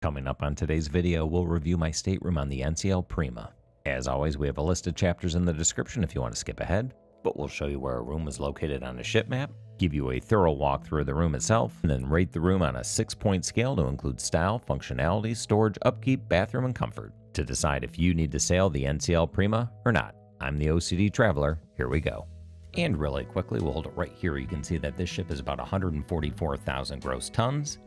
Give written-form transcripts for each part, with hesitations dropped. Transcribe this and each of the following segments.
Coming up on today's video, we'll review my stateroom on the NCL Prima. As always, we have a list of chapters in the description if you want to skip ahead, but we'll show you where a room is located on a ship map, give you a thorough walkthrough of the room itself, and then rate the room on a 6-point scale to include style, functionality, storage, upkeep, bathroom, and comfort to decide if you need to sail the NCL Prima or not. I'm the OCD Traveler. Here we go. And really quickly, we'll hold it right here. You can see that this ship is about 144,000 gross tons.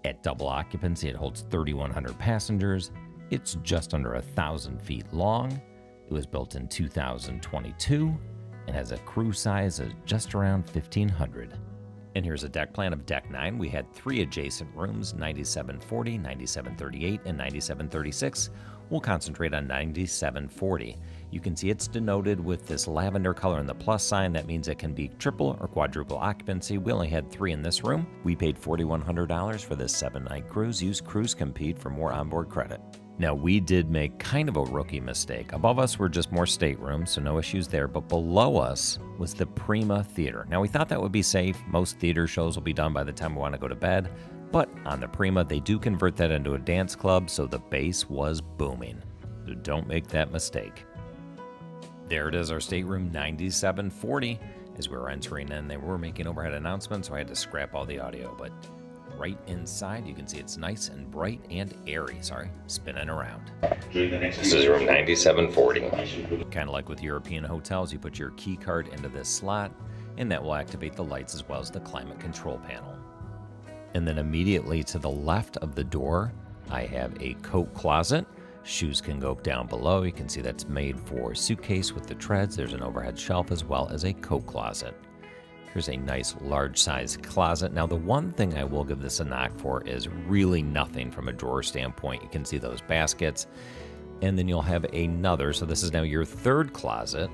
At double occupancy, it holds 3,100 passengers. It's just under 1,000 feet long. It was built in 2022 and has a crew size of just around 1,500. And here's a deck plan of Deck 9. We had 3 adjacent rooms, 9740, 9738, and 9736. We'll concentrate on 9740. You can see it's denoted with this lavender color in the plus sign. That means it can be triple or quadruple occupancy. We only had 3 in this room. We paid $4,100 for this 7-night cruise. Use Cruise Compete for more onboard credit. Now, we did make kind of a rookie mistake. Above us were just more staterooms, so no issues there, but below us was the Prima Theater. Now, we thought that would be safe. Most theater shows will be done by the time we want to go to bed, but on the Prima, they do convert that into a dance club, so the bass was booming. So don't make that mistake. There it is, our stateroom 9740. As we were entering in, they were making overhead announcements, so I had to scrap all the audio, but right inside, you can see it's nice and bright and airy, spinning around. This is room 9740. Kind of like with European hotels, you put your key card into this slot, and that will activate the lights as well as the climate control panel. And then immediately to the left of the door, I have a coat closet. Shoes can go down below. You can see that's made for suitcase with the treads. There's an overhead shelf as well as a coat closet. Here's a nice large size closet. Now, the one thing I will give this a knock for is really nothing from a drawer standpoint. You can see those baskets, and then you'll have another. So this is now your third closet,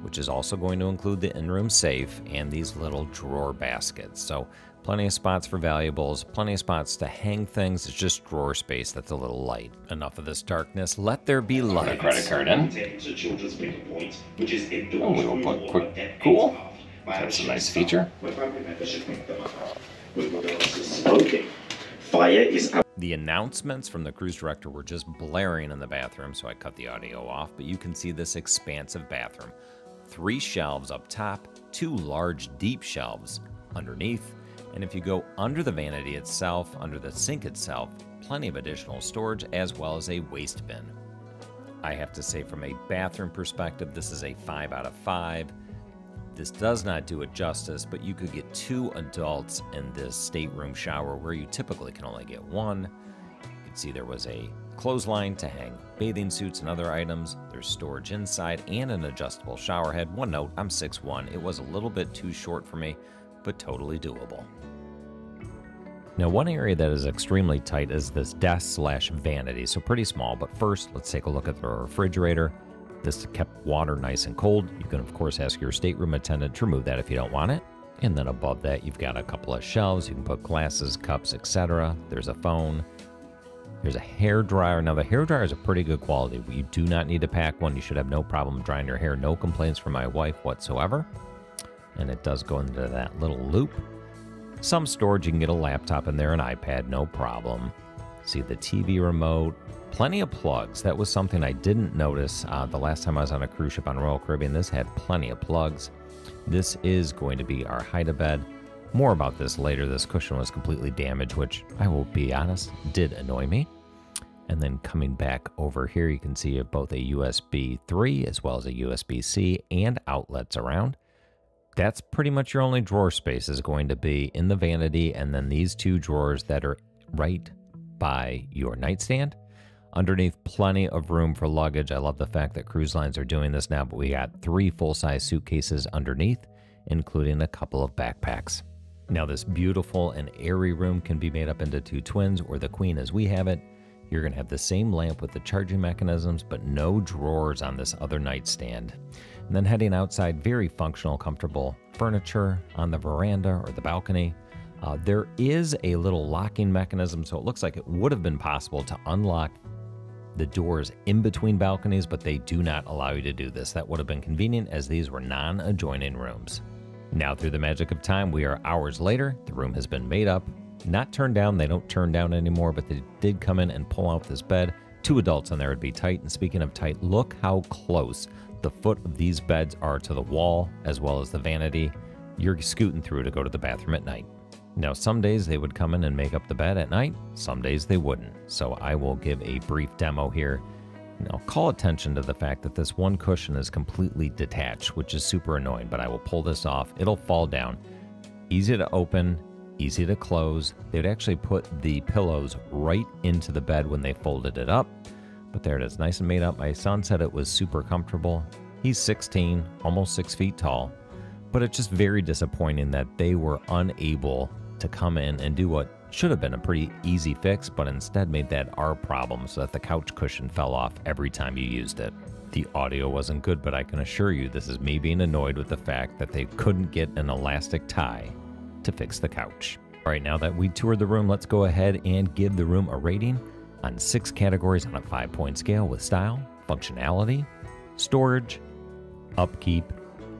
which is also going to include the in-room safe and these little drawer baskets. So plenty of spots for valuables, plenty of spots to hang things. It's just drawer space that's a little light. Enough of this darkness. Let there be light. Credit card in. Oh, we will put quick cool. That's a nice feature. The announcements from the cruise director were just blaring in the bathroom, so I cut the audio off, but you can see this expansive bathroom. 3 shelves up top, 2 large deep shelves underneath, and if you go under the vanity itself, under the sink itself, plenty of additional storage as well as a waste bin. I have to say, from a bathroom perspective, this is a 5 out of 5. This does not do it justice, but you could get 2 adults in this stateroom shower where you typically can only get 1. You can see there was a clothesline to hang bathing suits and other items. There's storage inside and an adjustable shower head. One note, I'm 6'1". It was a little bit too short for me, but totally doable. Now, one area that is extremely tight is this desk/vanity, so pretty small. But first, let's take a look at the refrigerator. This kept water nice and cold. You can, of course, ask your stateroom attendant to remove that if you don't want it. And then above that, you've got a couple of shelves. You can put glasses, cups, etc. There's a phone. There's a hair dryer. Now, the hair dryer is a pretty good quality. You do not need to pack one. You should have no problem drying your hair. No complaints from my wife whatsoever. And it does go into that little loop. Some storage, you can get a laptop in there, an iPad, no problem. See the TV remote. Plenty of plugs. That was something I didn't notice the last time I was on a cruise ship on Royal Caribbean. This had plenty of plugs. This is going to be our hide-a-bed. More about this later. This cushion was completely damaged, which I will be honest, did annoy me. And then coming back over here, you can see both a USB 3 as well as a USB-C and outlets around. That's pretty much your only drawer space is going to be in the vanity, and then these 2 drawers that are right by your nightstand. Underneath, plenty of room for luggage. I love the fact that cruise lines are doing this now, but we got 3 full-size suitcases underneath, including a couple of backpacks. Now, this beautiful and airy room can be made up into 2 twins, or the queen as we have it. You're going to have the same lamp with the charging mechanisms, but no drawers on this other nightstand. And then heading outside, very functional, comfortable furniture on the veranda or the balcony. There is a little locking mechanism, so it looks like it would have been possible to unlock the doors in between balconies, but they do not allow you to do this. That would have been convenient as these were non-adjoining rooms. Now, through the magic of time, we are hours later. The room has been made up, Not turned down, they don't turn down anymore, but they did come in and pull out this bed. 2 adults in there would be tight, and speaking of tight, look how close the foot of these beds are to the wall, as well as the vanity. You're scooting through to go to the bathroom at night. Now, some days they would come in and make up the bed at night, some days they wouldn't. So I will give a brief demo here. Now, call attention to the fact that this one cushion is completely detached, which is super annoying, but I will pull this off. It'll fall down. Easy to open, easy to close. They would actually put the pillows right into the bed when they folded it up. But there it is, nice and made up. My son said it was super comfortable. He's 16, almost 6 feet tall. But it's just very disappointing that they were unable to come in and do what should have been a pretty easy fix, but instead made that our problem so that the couch cushion fell off every time you used it. The audio wasn't good, but I can assure you this is me being annoyed with the fact that they couldn't get an elastic tie to fix the couch. All right, now that we toured the room, let's go ahead and give the room a rating on 6 categories on a 5-point scale with style, functionality, storage, upkeep,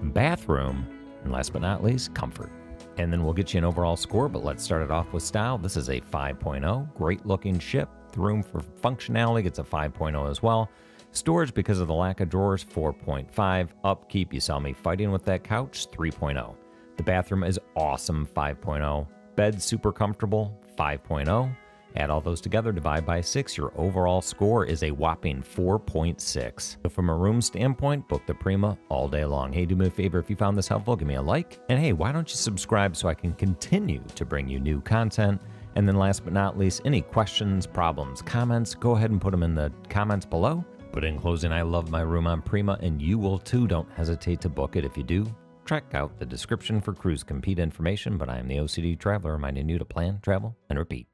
bathroom, and last but not least, comfort. And then we'll get you an overall score, but let's start it off with style. This is a 5.0. Great looking ship. The room for functionality gets a 5.0 as well. Storage, because of the lack of drawers, 4.5. Upkeep, you saw me fighting with that couch, 3.0. The bathroom is awesome, 5.0. Bed, super comfortable, 5.0. Add all those together, divide by 6, your overall score is a whopping 4.6. So from a room standpoint, book the Prima all day long. Hey, do me a favor, if you found this helpful, give me a like. And hey, why don't you subscribe so I can continue to bring you new content? And then last but not least, any questions, problems, comments, go ahead and put them in the comments below. But in closing, I love my room on Prima, and you will too. Don't hesitate to book it. If you do, check out the description for Cruise Compete information. But I am the OCD Traveler, reminding you to plan, travel, and repeat.